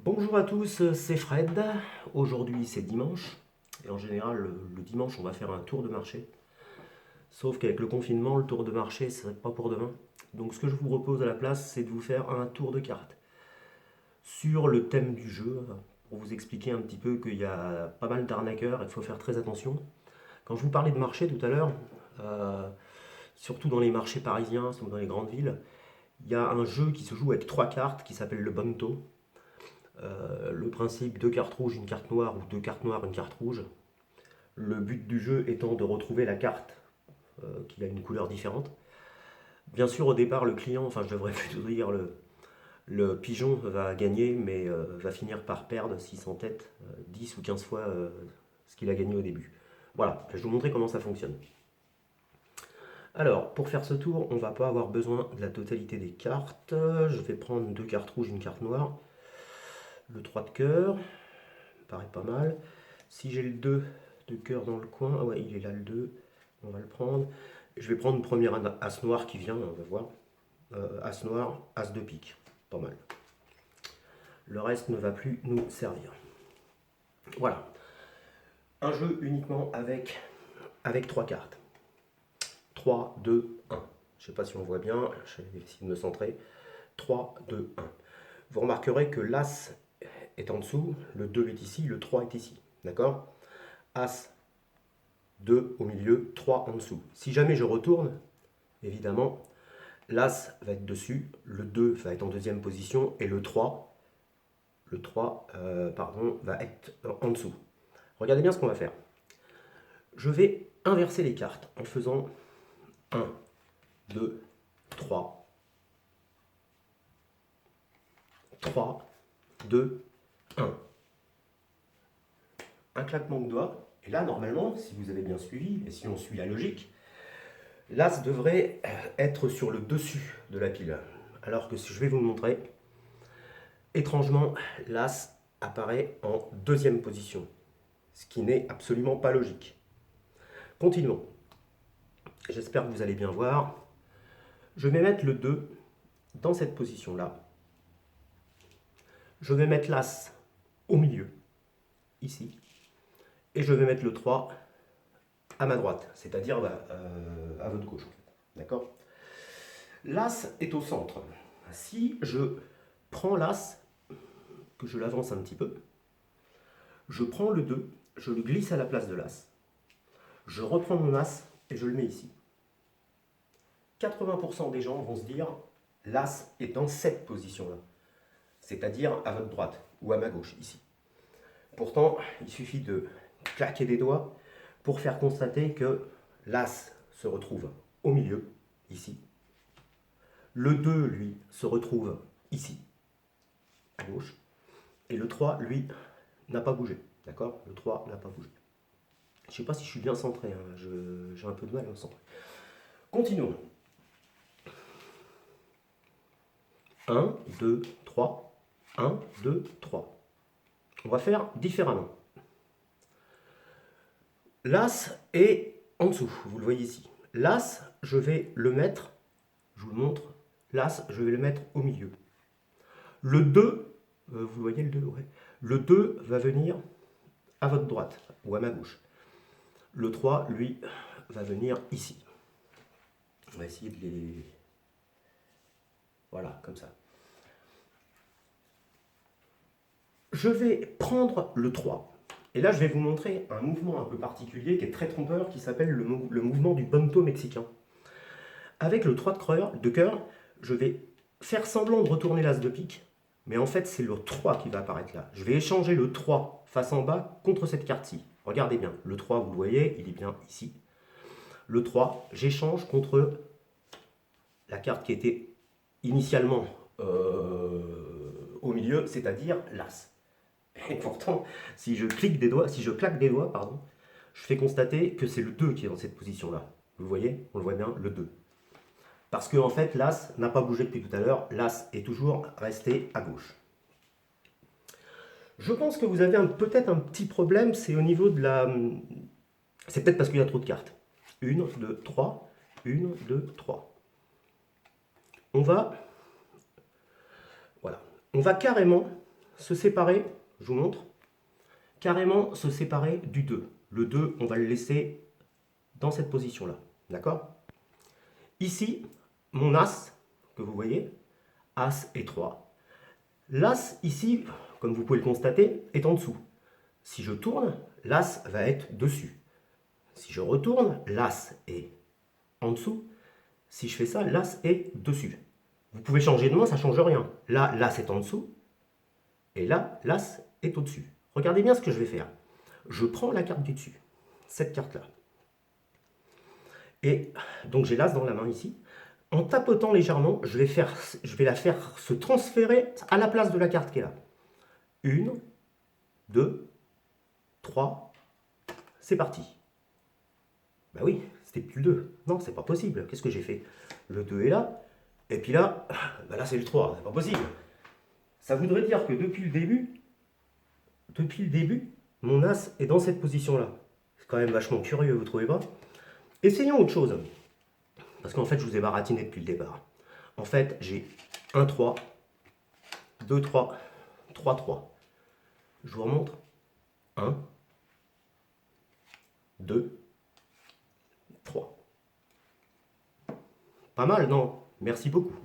Bonjour à tous, c'est Fred. Aujourd'hui c'est dimanche. Et en général, le dimanche, on va faire un tour de marché. Sauf qu'avec le confinement, le tour de marché, ce serait pas pour demain. Donc ce que je vous propose à la place, c'est de vous faire un tour de cartes sur le thème du jeu, pour vous expliquer un petit peu qu'il y a pas mal d'arnaqueurs et qu'il faut faire très attention. Quand je vous parlais de marché tout à l'heure, euh, surtout dans les marchés parisiens, ou dans les grandes villes, il y a un jeu qui se joue avec trois cartes qui s'appelle le Bonto. Le principe, deux cartes rouges, une carte noire, ou deux cartes noires, une carte rouge. Le but du jeu étant de retrouver la carte qui a une couleur différente. Bien sûr, au départ, le client, enfin je devrais plutôt dire le pigeon va gagner, mais va finir par perdre s'il s'entête 10 ou 15 fois ce qu'il a gagné au début. Voilà, je vais vous montrer comment ça fonctionne. Alors, pour faire ce tour, on ne va pas avoir besoin de la totalité des cartes. Je vais prendre deux cartes rouges, une carte noire. Le 3 de cœur, me paraît pas mal. Si j'ai le 2 de cœur dans le coin, ah ouais, il est là le 2, on va le prendre. Je vais prendre une première as noir qui vient, on va voir. As noir, as de pique, pas mal. Le reste ne va plus nous servir. Voilà, un jeu uniquement avec trois cartes. 3, 2, 1. Je ne sais pas si on voit bien, je vais essayer de me centrer. 3, 2, 1. Vous remarquerez que l'As est en dessous, le 2 est ici, le 3 est ici. D'accord? As, 2 au milieu, 3 en dessous. Si jamais je retourne, évidemment, l'As va être dessus, le 2 va être en deuxième position et le 3 va être en dessous. Regardez bien ce qu'on va faire. Je vais inverser les cartes en faisant 1, 2, 3, 3, 2, 1. Un claquement de doigts. Et là, normalement, si vous avez bien suivi, et si on suit la logique, l'As devrait être sur le dessus de la pile. Alors que si je vais vous montrer, étrangement, l'As apparaît en deuxième position, ce qui n'est absolument pas logique. Continuons. J'espère que vous allez bien voir. Je vais mettre le 2 dans cette position-là. Je vais mettre l'As au milieu, ici. Et je vais mettre le 3 à ma droite, c'est-à-dire à votre gauche. D'accord? L'As est au centre. Si je prends l'As, que je l'avance un petit peu, je prends le 2, je le glisse à la place de l'As, je reprends mon As et je le mets ici. 80% des gens vont se dire l'As est dans cette position-là, c'est-à-dire à votre droite ou à ma gauche, ici. Pourtant, il suffit de claquer des doigts pour faire constater que l'As se retrouve au milieu, ici. Le 2, lui, se retrouve ici, à gauche. Et le 3, lui, n'a pas bougé. D'accord? Le 3 n'a pas bougé. Je ne sais pas si je suis bien centré, hein. J'ai un peu de mal à me centrer. Continuons. 1, 2, 3. 1, 2, 3. On va faire différemment. L'As est en dessous, vous le voyez ici. L'As, je vais le mettre, je vous le montre, l'As, je vais le mettre au milieu. Le 2, vous voyez le 2, ouais. Le 2 va venir à votre droite ou à ma gauche. Le 3, lui, va venir ici. On va essayer de les... Voilà, comme ça. Je vais prendre le 3. Et là, je vais vous montrer un mouvement un peu particulier qui est très trompeur, qui s'appelle le mouvement du bonto mexicain. Avec le 3 de cœur, je vais faire semblant de retourner l'as de pique, mais en fait, c'est le 3 qui va apparaître là. Je vais échanger le 3 face en bas contre cette carte-ci. Regardez bien, le 3, vous le voyez, il est bien ici. Le 3, j'échange contre la carte qui était initialement au milieu, c'est-à-dire l'as. Et pourtant, si je clique des doigts, si je claque des doigts, pardon, je fais constater que c'est le 2 qui est dans cette position-là. Vous le voyez? On le voit bien, le 2. Parce que en fait, l'As n'a pas bougé depuis tout à l'heure, l'As est toujours resté à gauche. Je pense que vous avez peut-être un petit problème, c'est au niveau de la... C'est peut-être parce qu'il y a trop de cartes. 1, 2, 3, 1, 2, 3. On va... Voilà. On va carrément se séparer, je vous montre, carrément se séparer du 2. Le 2, on va le laisser dans cette position-là. D'accord? Ici, mon As, que vous voyez, As et 3. L'As, ici, comme vous pouvez le constater, est en dessous. Si je tourne, l'As va être dessus. Si je retourne, l'As est en dessous. Si je fais ça, l'As est dessus. Vous pouvez changer de main, ça ne change rien. Là, l'As est en dessous. Et là, l'As est au-dessus. Regardez bien ce que je vais faire. Je prends la carte du dessus, cette carte-là. Et donc j'ai l'As dans la main ici. En tapotant légèrement, je vais la faire se transférer à la place de la carte qui est là. 1, 2, 3, c'est parti. Bah oui, c'était plus le 2. Non, c'est pas possible. Qu'est-ce que j'ai fait? Le 2 est là. Et puis là, bah là c'est le 3. C'est pas possible. Ça voudrait dire que depuis le début, mon As est dans cette position-là. C'est quand même vachement curieux, vous trouvez pas? Essayons autre chose. Parce qu'en fait, je vous ai baratiné depuis le départ. En fait, j'ai 1, 3, 2, 3, 3, 3. Je vous remontre. 1, 2, 3. Pas mal, non? Merci beaucoup.